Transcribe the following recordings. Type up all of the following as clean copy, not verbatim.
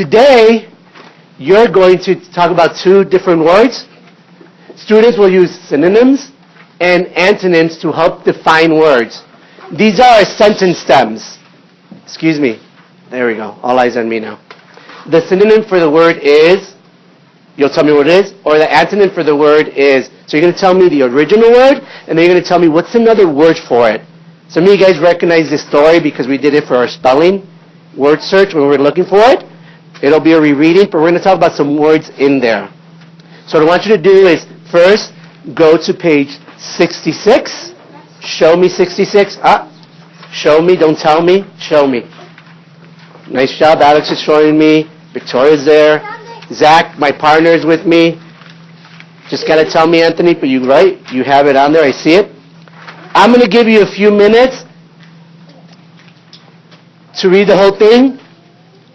Today, you're going to talk about two different words. Students will use synonyms and antonyms to help define words. These are sentence stems. Excuse me. There we go. All eyes on me now. The synonym for the word is, you'll tell me what it is, or the antonym for the word is, so you're going to tell me the original word, and then you're going to tell me what's another word for it. Some of you guys recognize this story because we did it for our spelling word search when we were looking for it. It'll be a rereading, but we're going to talk about some words in there. So what I want you to do is first go to page 66. Show me 66. Show me, don't tell me. Show me. Nice job. Alex is showing me. Victoria's there. Zach, my partner, is with me. Just got to tell me, Anthony, but you right. You have it on there. I see it. I'm going to give you a few minutes to read the whole thing.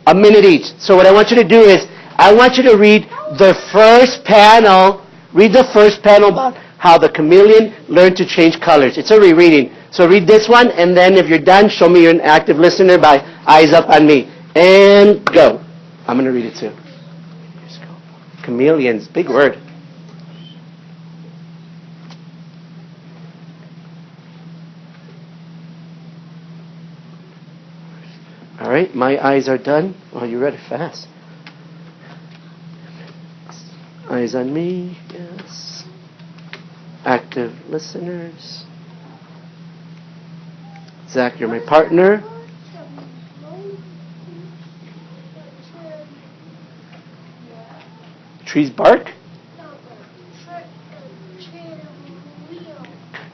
A minute each. So what I want you to do is, I want you to read the first panel. Read the first panel about how the chameleon learned to change colors. It's a rereading. So read this one, and then if you're done, show me you're an active listener by eyes up on me. And go. I'm going to read it too. Let's go. Chameleons, big word. All right, my eyes are done. Oh, you read it fast. Eyes on me, yes. Active listeners. Zach, you're my partner. Trees bark?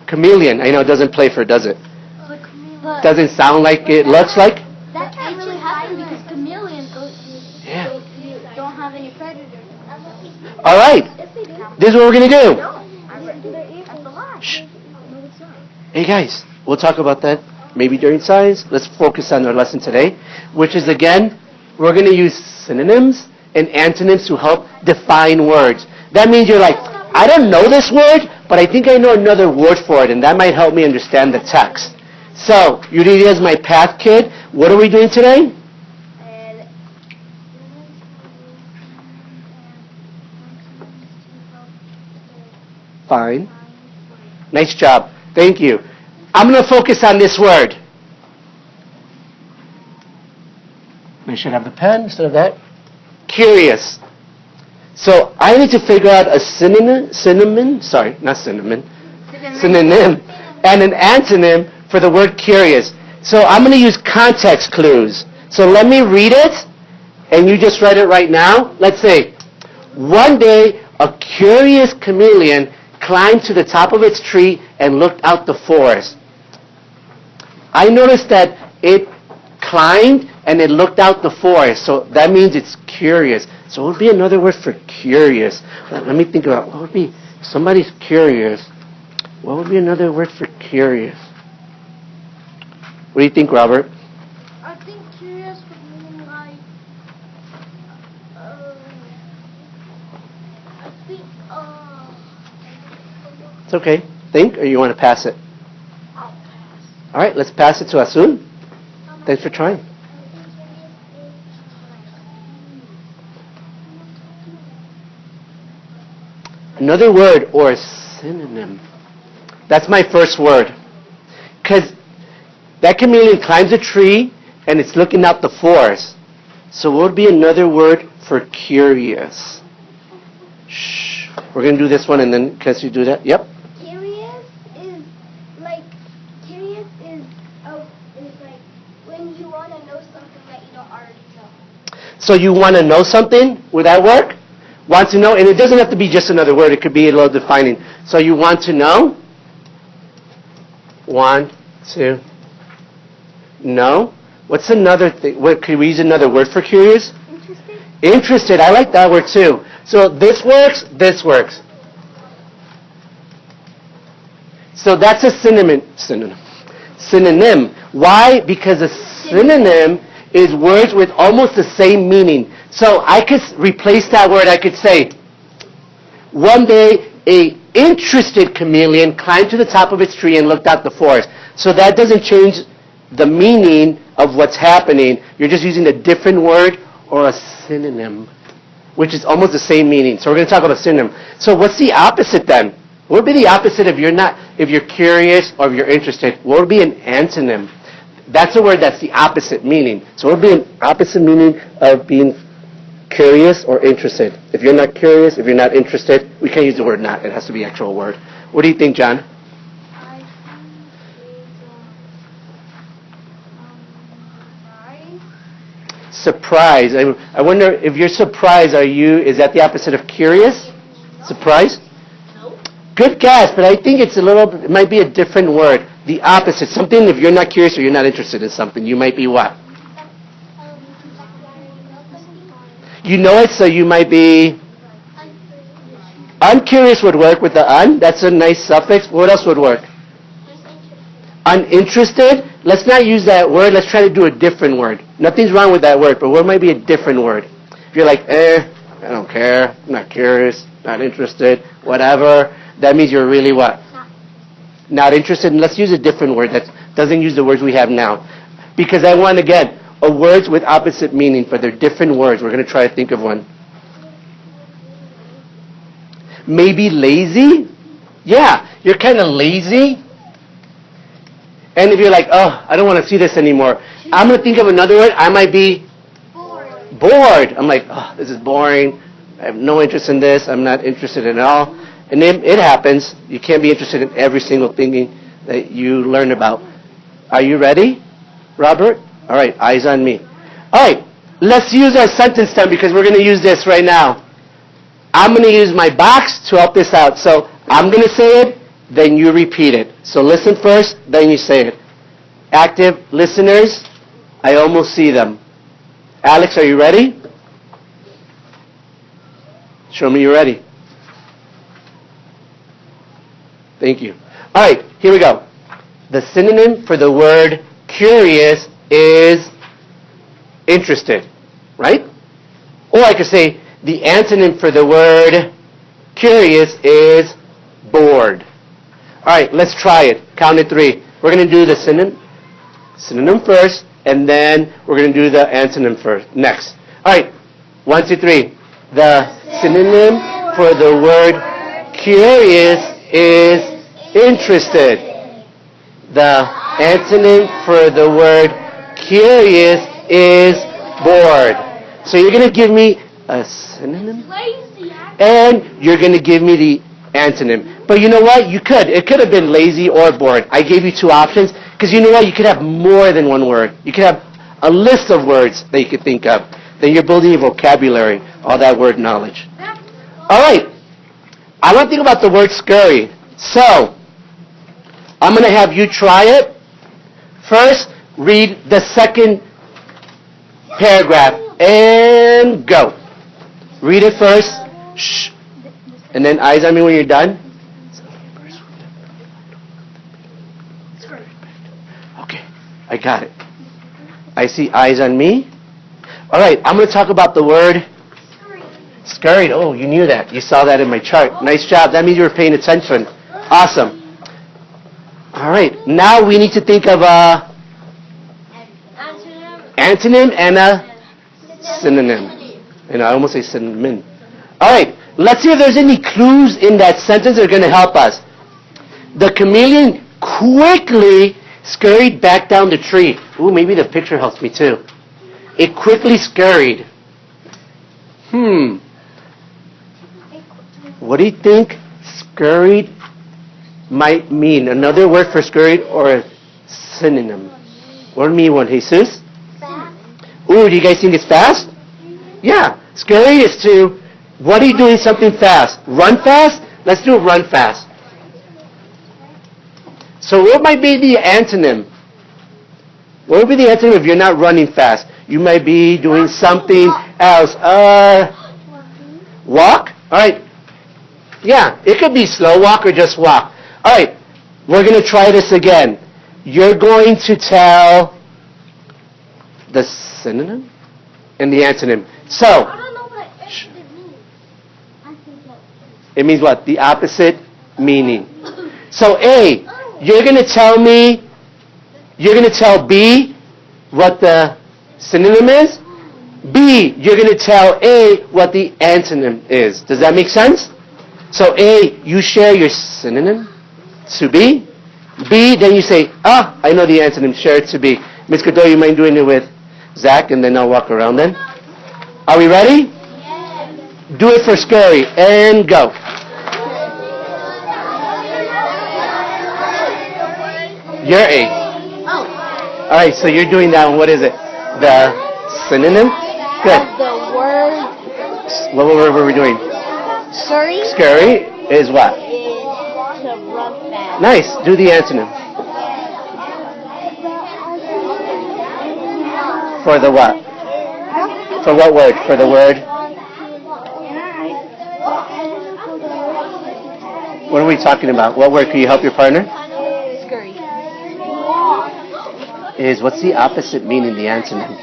Chameleon. I know it doesn't play for it, does it? Doesn't sound like it looks like? That can't really happen because chameleons don't have any predators. All right. This is what we're going to do. Shh. Hey, guys. We'll talk about that maybe during science. Let's focus on our lesson today, which is, again, we're going to use synonyms and antonyms to help define words. That means you're like, I don't know this word, but I think I know another word for it, and that might help me understand the text. So, Yuridia is my path kid. What are we doing today? Fine. Nice job. Thank you. I'm going to focus on this word. I should have the pen instead of that. Curious. So I need to figure out a synonym and an antonym for the word curious. So I'm going to use context clues. So let me read it, and you just write it right now. Let's say, one day a curious chameleon climbed to the top of its tree and looked out the forest. I noticed that it climbed and it looked out the forest. So that means it's curious. So what would be another word for curious? Let me think about what would be, somebody's curious. What would be another word for curious? What do you think, Robert? I think curious would mean like, It's okay. Think, or you want to pass it? I'll pass. All right, let's pass it to Asun. Thanks for trying. Another word or synonym. That's my first word. Because that chameleon climbs a tree and it's looking out the forest. So what would be another word for curious? Shh. We're going to do this one and then, can you do that? Yep. Curious is like when you want to know something that you don't already know. So you want to know something? Would that work? Want to know? And it doesn't have to be just another word. It could be a little defining. So you want to know? Want to know? What's another thing? What, could we use another word for curious? Interested? Interested. I like that word too. So this works. This works. So that's a synonym. Synonym. Why? Because a synonym is words with almost the same meaning. So I could replace that word. I could say, one day a interested chameleon climbed to the top of its tree and looked out the forest. So that doesn't change the meaning of what's happening. You're just using a different word or a synonym, which is almost the same meaning. So we're going to talk about a synonym. So what's the opposite then? What would be the opposite if you're curious or if you're interested? What would be an antonym? That's a word that's the opposite meaning. So what would be an opposite meaning of being curious or interested? If you're not curious, if you're not interested, we can't use the word not. It has to be an actual word. What do you think, John? Surprise. I wonder if you're surprised, is that the opposite of curious? Surprise? No. Good guess, but I think it might be a different word. The opposite. Something, if you're not curious or you're not interested in something, you might be what? You know it, so you might be... Uncurious would work with the un. That's a nice suffix. What else would work? Uninterested. Let's not use that word. Let's try to do a different word. Nothing's wrong with that word, but what might be a different word? If you're like, I don't care, I'm not curious, not interested, whatever, that means you're really what? Not interested. And let's use a different word that doesn't use the words we have now. Because I want, again, words with opposite meaning, but they're different words. We're going to try to think of one. Maybe lazy? Yeah, you're kind of lazy. And if you're like, I don't want to see this anymore, I'm going to think of another word. I might be bored. I'm like, this is boring. I have no interest in this. I'm not interested in it all. And then it happens. You can't be interested in every single thing that you learn about. Are you ready, Robert? All right, eyes on me. All right, let's use our sentence stem because we're going to use this right now. I'm going to use my box to help this out. So I'm going to say it, then you repeat it. So listen first, then you say it. Active listeners, I almost see them. Alex, are you ready? Show me you're ready. Thank you. All right, here we go. The synonym for the word curious is interested, right? Or I could say the antonym for the word curious is bored. All right, let's try it. Count to 3. We're going to do the synonym first, and then we're going to do the antonym first. Next. All right, 1, 2, 3. The synonym for the word curious is interested. The antonym for the word curious is bored. So you're going to give me a synonym, and you're going to give me the antonym. But you know what? It could have been lazy or bored. I gave you 2 options, because you know what? You could have more than one word. You could have a list of words that you could think of. Then you're building your vocabulary, all that word knowledge. All right. I want to think about the word scurry. So, I'm going to have you try it. First, read the second paragraph and go. Read it first. Shh. And then eyes on me when you're done. Okay, I got it. I see eyes on me. All right, I'm going to talk about the word scurried. Oh, you knew that. You saw that in my chart. Nice job. That means you were paying attention. Awesome. All right, now we need to think of a antonym and a synonym. And I almost say synonym. All right, let's see if there's any clues in that sentence that are going to help us. The chameleon quickly scurried back down the tree. Ooh, maybe the picture helps me too. It quickly scurried. What do you think scurried might mean? Another word for scurried or a synonym? What do you mean, Jesus? Fast. Ooh, do you guys think it's fast? Yeah. Scurry is to, what are you doing something fast? Run fast? Let's do run fast. So what might be the antonym? What would be the antonym if you're not running fast? You might be doing something else. Walk? All right. Yeah, it could be slow walk or just walk. All right, we're going to try this again. You're going to tell the synonym and the antonym. So, I don't know what it means. I think that it means what? The opposite meaning. So A, you're going to tell B what the synonym is, B, you're going to tell A what the antonym is. Does that make sense? So A, you share your synonym to B. B, then you say, I know the antonym, share it to B. Ms. Cadeau, you mind doing it with Zach, and then I'll walk around then? Are we ready? Yes. Do it for scary, and go. You're A. Oh. All right, so you're doing that one. What is it? The synonym? Good. The word. What word were we doing? Scurry. Scurry is what? Is to run fast. Nice. Do the antonym. For the what? For what word? For the word? What are we talking about? What word? Can you help your partner? Scurry. What's the opposite meaning, the antonym?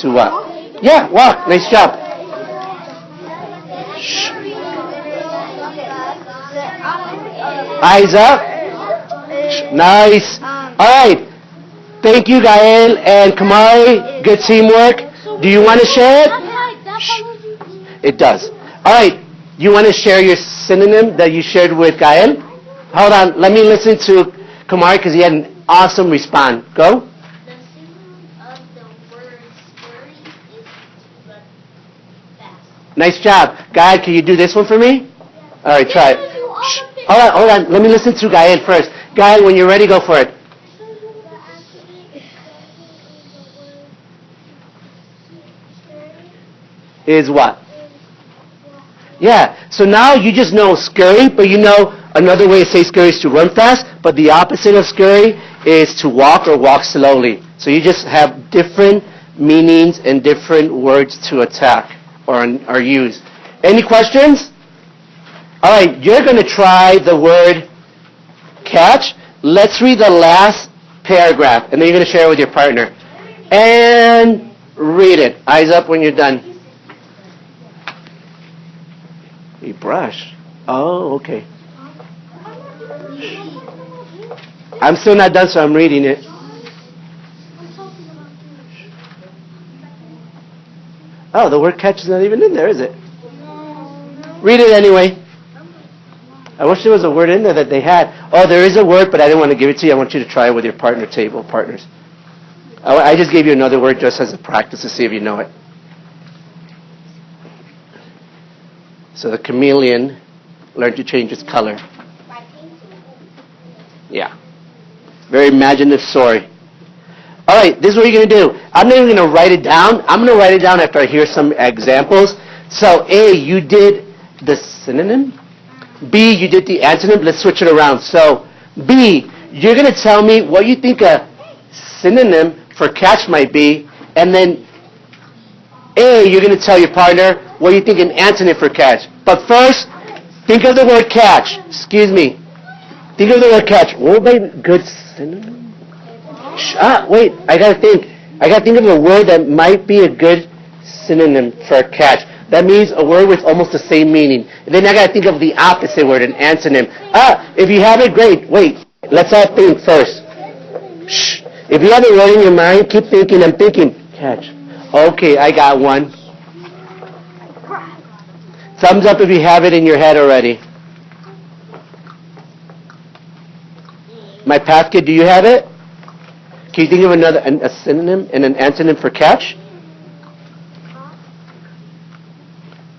To what? Yeah, walk. Nice job. Shh. Eyes up. Nice. All right. Thank you, Gael and Kamari. Good teamwork. Do you want to share it? Shh. It does. All right. You want to share your synonym that you shared with Gael? Hold on. Let me listen to Kamari because he had an awesome response. Go. The synonym of the word scurry is to run fast. Nice job. Gael, can you do this one for me? All right, try it. Shh. Hold on. Let me listen to Gael first. Gael, when you're ready, go for it. Is what? Yeah. So now you just know scurry, but you know another way to say scurry is to run fast, but the opposite of scurry is to walk or walk slowly. So you just have different meanings and different words to attack or use. Any questions? All right, you're going to try the word catch. Let's read the last paragraph, and then you're going to share it with your partner. And read it. Eyes up when you're done. You brush. Oh, okay. I'm still not done, so I'm reading it. Oh, the word catch is not even in there, is it? Read it anyway. I wish there was a word in there that they had. Oh, there is a word, but I didn't want to give it to you. I want you to try it with your partners. I just gave you another word just as a practice to see if you know it. So the chameleon learned to change its color. Yeah. Very imaginative story. All right, this is what you're going to do. I'm not even going to write it down. I'm going to write it down after I hear some examples. So A, you did the synonym. B, you did the antonym. Let's switch it around. So B, you're going to tell me what you think a synonym for catch might be. And then A, you're going to tell your partner what you think an antonym for catch. But first, think of the word catch. Excuse me. Think of the word catch. What would be a good synonym? Wait. I got to think. I got to think of a word that might be a good synonym for catch. That means a word with almost the same meaning. And then I got to think of the opposite word, an antonym. If you have it, great. Wait. Let's all think first. Shh. If you have it right in your mind, keep thinking. I'm thinking. Catch. Okay, I got one. Thumbs up if you have it in your head already. My path kid, do you have it? Can you think of a synonym and an antonym for catch?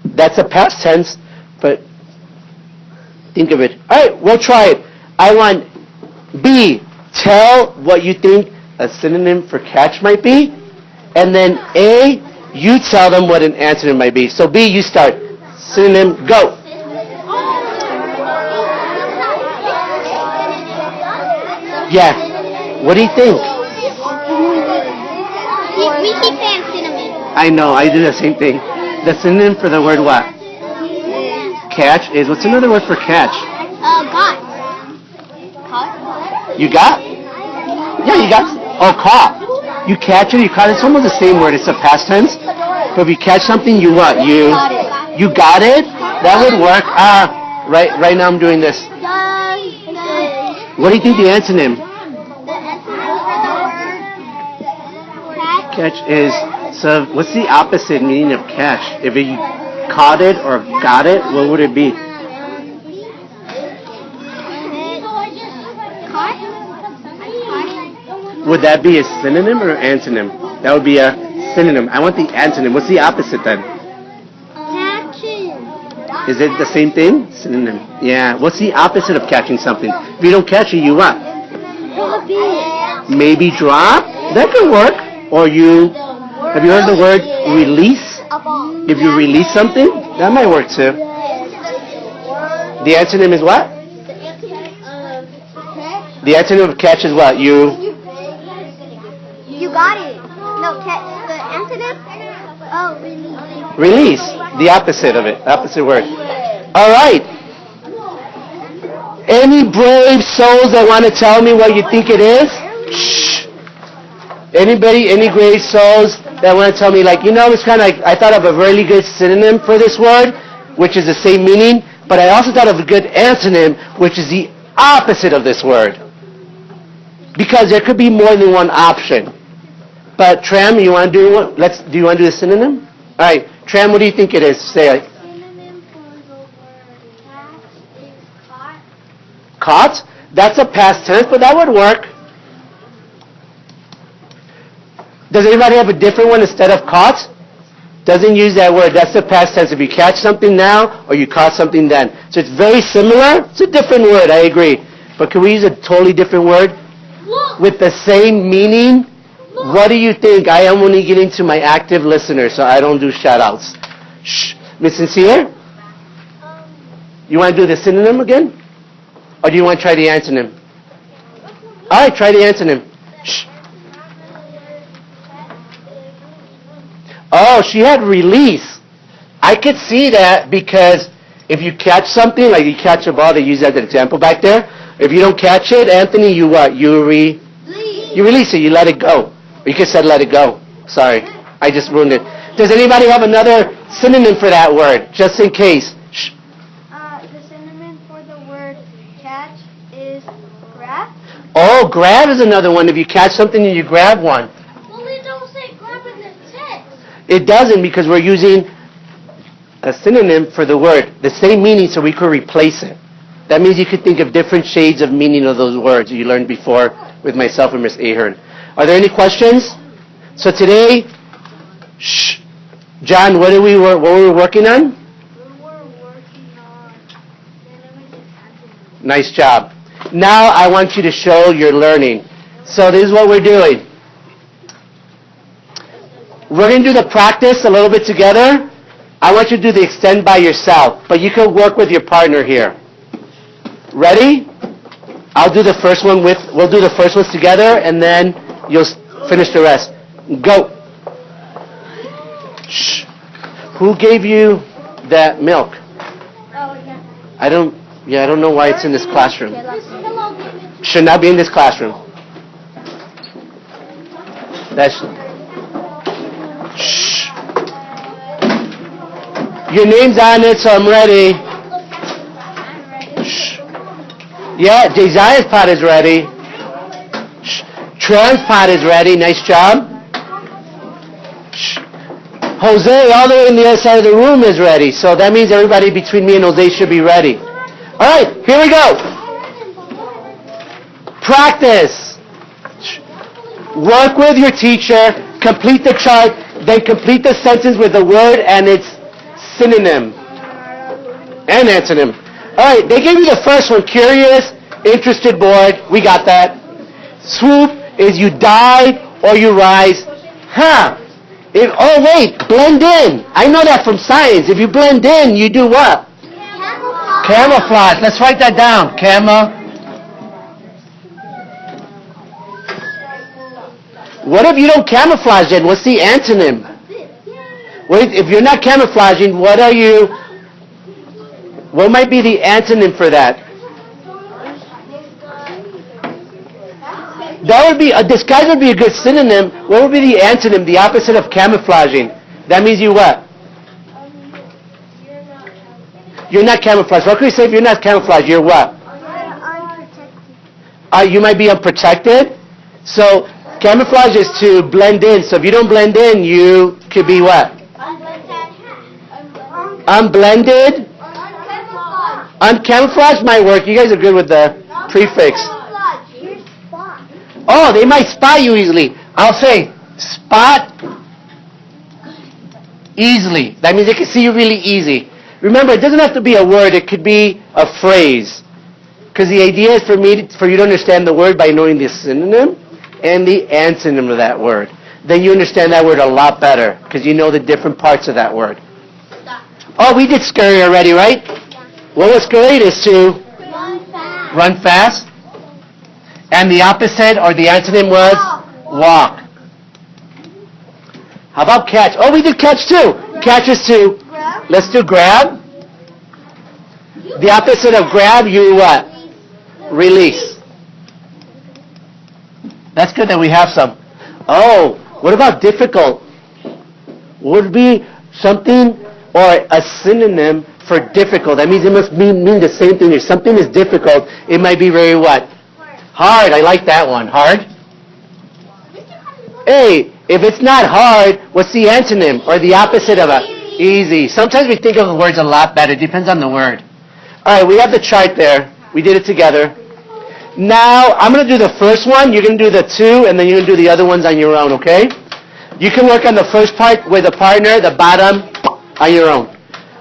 That's a past tense, but think of it. All right, we'll try it. I want B, tell what you think a synonym for catch might be. And then A, you tell them what an antonym might be. So B, you start. Synonym, go. Yeah. What do you think? We keep saying cinnamon. I know, I do the same thing. The synonym for the word what? Catch is, what's another word for catch? Got. You got? Yeah, you got. Oh, caught. You catch it, you caught it. It's almost the same word. It's a past tense. But if you catch something, you what? You got it? That would work. Right now I'm doing this. What do you think the antonym? Catch is, so what's the opposite meaning of catch? If you caught it or got it, what would it be? Would that be a synonym or antonym? That would be a synonym. I want the antonym. What's the opposite then? Is it the same thing? Synonym. Yeah. What's the opposite of catching something? If you don't catch it, you what? Maybe drop? That could work. Or have you heard the word release? If you release something, that might work too. The antonym is what? The antonym of catch is what? You got it. No, catch. The antonym? Oh, release. Release. The opposite of it. Opposite word. All right. Any brave souls that want to tell me what you think it is? Shh. Anybody? Any brave souls that want to tell me, like, it's kind of like, I thought of a really good synonym for this word, which is the same meaning, but I also thought of a good antonym, which is the opposite of this word. Because there could be more than one option. But Tram, you want to do one? Do you want to do the synonym? All right, Tram, what do you think it is? Say it. Synonym for the word catch is caught. Caught? That's a past tense, but that would work. Does anybody have a different one instead of caught? Doesn't use that word. That's the past tense. If you catch something now, or you caught something then. So it's very similar. It's a different word, I agree. But can we use a totally different word? With the same meaning? What do you think? I am only getting to my active listeners, so I don't do shout-outs. Shh. Miss Sincere? You want to do the synonym again? Or do you want to try the antonym? All right, try the antonym. Shh. Oh, she had release. I could see that because if you catch something, like you catch a ball, they use that as an example back there. If you don't catch it, Anthony, you what? You release it. You let it go. Or you could say let it go. Sorry, I just ruined it. Does anybody have another synonym for that word, just in case? Shh. The synonym for the word catch is grab. Oh, grab is another one. If you catch something and you grab one. Well, they don't say grab in the text. It doesn't, because we're using a synonym for the word, the same meaning, so we could replace it. That means you could think of different shades of meaning of those words you learned before with myself and Miss Ahern. Are there any questions? So today, shh, John, what were we working on? We were working on synonyms and antonyms. Nice job. Now I want you to show your learning. So this is what we're doing. We're going to do the practice a little bit together. I want you to do the extend by yourself, but you can work with your partner here. Ready? We'll do the first ones together, and then you'll finish the rest. Go. Shh. Who gave you that milk? Oh, yeah. I don't know why it's in this classroom. Should not be in this classroom. Shh. Your name's on it, so I'm ready. Shh. Yeah, Josiah's pot is ready. Shh. Tram's pot is ready. Nice job. Shh. Jose, all the way on the other side of the room, is ready. So that means everybody between me and Jose should be ready. All right, here we go. Practice. Work with your teacher. Complete the chart. Then complete the sentence with the word and its synonym and antonym. All right, they gave you the first one. Curious, interested, bored. We got that. Swoop is you die or you rise. Blend in. I know that from science. If you blend in, you do what? Camouflage. Let's write that down. What if you don't camouflage then? What's the antonym? If you're not camouflaging, what might be the antonym for that? That would be, disguise would be a good synonym. What would be the antonym, the opposite of camouflaging? That means you what? You're not camouflaged. What can we say if you're not camouflaged? You're what? Unprotected. You might be unprotected. So Camouflage is to blend in. So if you don't blend in, you could be what? Unblended. Uncamouflaged might work. You guys are good with the prefix. Oh, they might spot you easily. I'll say spot easily. That means they can see you really easy. Remember, it doesn't have to be a word. It could be a phrase. Because the idea is for you to understand the word by knowing the synonym and the antonym of that word. Then you understand that word a lot better because you know the different parts of that word. Oh, we did scurry already, right? What was scurry is to run fast. And the opposite or the antonym was walk. How about catch? Oh, we did catch too. Catch is to, let's do grab. The opposite of grab, you what? Release. That's good that we have some. Oh, what about difficult? Would be something or a synonym for difficult. That means it must mean the same thing. If something is difficult, it might be very what? Hard. I like that one. Hard. Hey, if it's not hard, what's the antonym or the opposite of it? Easy. Sometimes we think of the words a lot better. It depends on the word. All right, we have the chart there. We did it together. Now, I'm going to do the first one. You're going to do the two, and then you're going to do the other ones on your own, okay? You can work on the first part with a partner, the bottom on your own.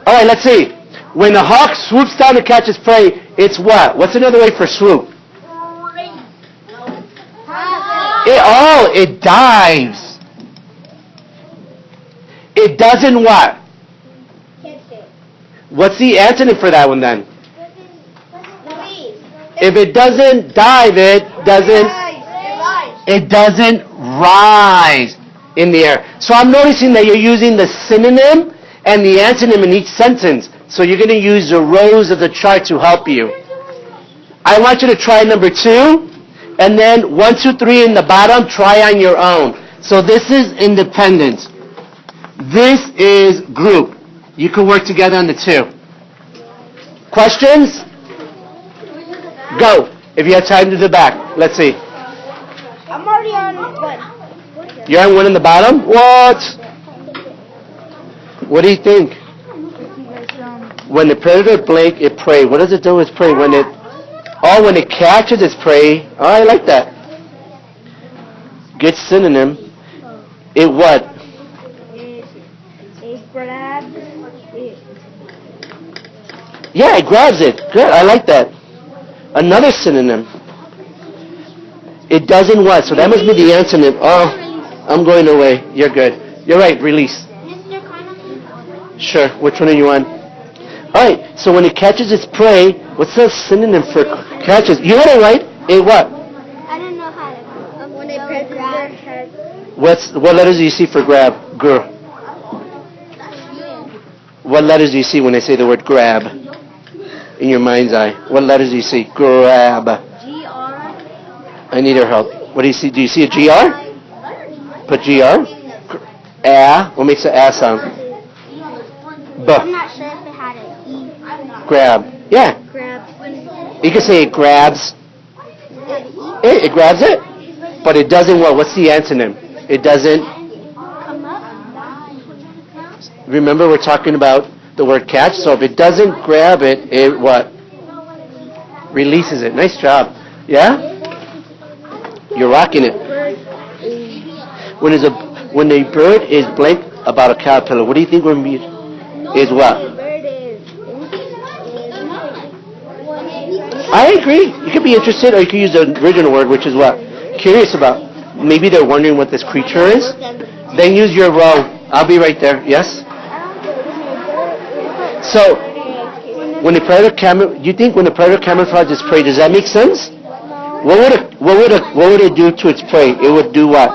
All right, let's see. When a hawk swoops down to catch its prey, it's what? What's another way for swoop? It dives. It doesn't what? What's the antonym for that one then? If it doesn't dive, it doesn't rise in the air. So I'm noticing that you're using the synonym and the antonym in each sentence. So you're going to use the rows of the chart to help you. I want you to try number 2. And then 1, 2, 3 in the bottom, try on your own. So this is independent. This is group. You can work together on the 2. Questions? Go. If you have time to the back. Let's see. I'm already on 1. You're on 1 in the bottom? What? What do you think? When the predator blink, it prey. What does it do with prey? When it catches its prey. Oh, I like that. Good synonym. It what? It grabs it. Yeah, it grabs it. Good, I like that. Another synonym. It doesn't what? So that must be the antonym. Oh, I'm going away. You're good. You're right, release. Sure, which one are you on? Alright, so when it catches its prey, what's the synonym for catches? You had it right. It what? I don't know how to. When they press their head. What letters do you see for grab? Gr. What letters do you see when I say the word grab? In your mind's eye. What letters do you see? Grab. GR. I need your help. What do you see? Do you see a GR? Put GR? What makes the A sound? B. I'm not sure if it had an E. Grab. Yeah. Grab. You can say it grabs. It grabs it. But it doesn't what? What's the antonym? It doesn't. Remember we're talking about the word catch. So if it doesn't grab it, it what? Releases it. Nice job. Yeah? You're rocking it. When a bird is blank about a caterpillar, what do you think would be? Is what? I agree. You could be interested, or you could use the original word, which is what? Curious about. Maybe they're wondering what this creature is. Then use your row. I'll be right there. Yes? So, when the predator you think when the predator camouflages its prey, does that make sense? What would it do to its prey? It would do what?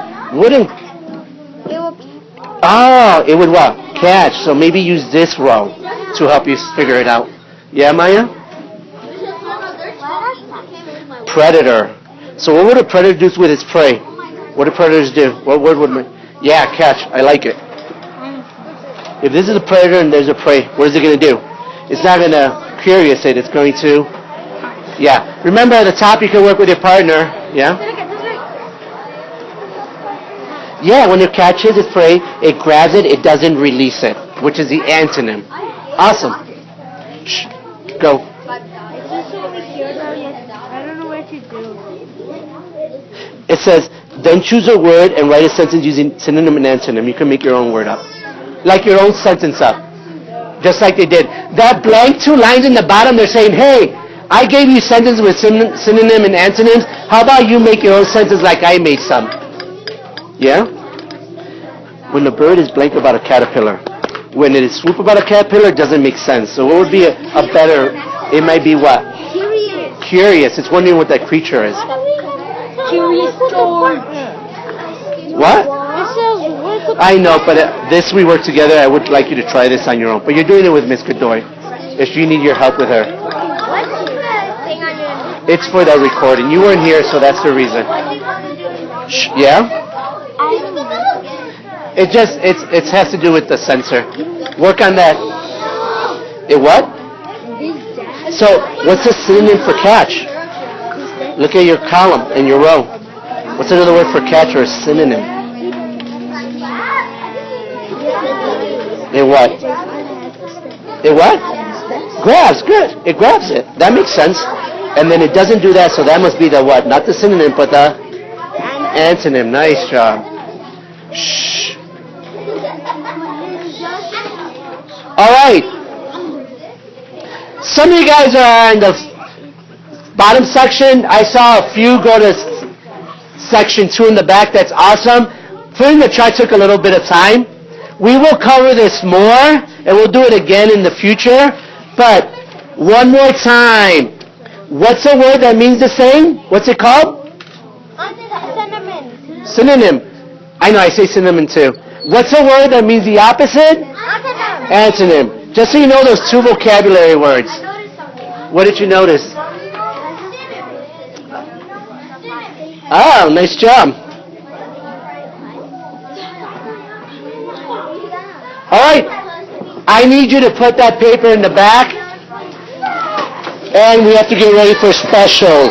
It would what? Catch. So maybe use this row to help you figure it out. Yeah, Maya? Predator. So what would a predator do with its prey? What do predators do? What word would Yeah, catch. I like it. If this is a predator and there's a prey, what is it going to do? It's not going to curious it. It's going to... Yeah. Remember at the top you can work with your partner. Yeah? Yeah, when it catches its prey, it grabs it, it doesn't release it, which is the antonym. Awesome. Shh. Go. It's just over here though. I don't know what to do. It says, then choose a word and write a sentence using synonym and antonym. You can make your own word up. Like your own sentence up. Just like they did. That blank 2 lines in the bottom, they're saying, hey, I gave you sentence with synonym and antonyms. How about you make your own sentence like I made some? Yeah? When the bird is blank about a caterpillar. When it is swoop about a caterpillar, it doesn't make sense. So what would be a better, it might be what? Curious. Curious. It's wondering what that creature is. Curious storm. What? It says, what's the I know, but this we work together. I would like you to try this on your own. But you're doing it with Miss Godoy. If you need your help with her. What's the thing on your... It's for the recording. You weren't here, so that's the reason. Shh, yeah? It just, it has to do with the sensor. Work on that. It what? So, what's the synonym for catch? Look at your column and your row. What's another word for catch or a synonym? It what? It what? Grabs, good. It grabs it. That makes sense. And then it doesn't do that, so that must be the what? Not the synonym, but the antonym. Nice job. Shh. All right. Some of you guys are in the bottom section. I saw a few go to section 2 in the back. That's awesome. Putting the chart took a little bit of time. We will cover this more, and we'll do it again in the future. But one more time. What's a word that means the same? What's it called? Cinnamon. Synonym. I know, I say synonym too. What's a word that means the opposite? Antonym. Just so you know those 2 vocabulary words. What did you notice? Oh, nice job. All right. I need you to put that paper in the back. And we have to get ready for specials.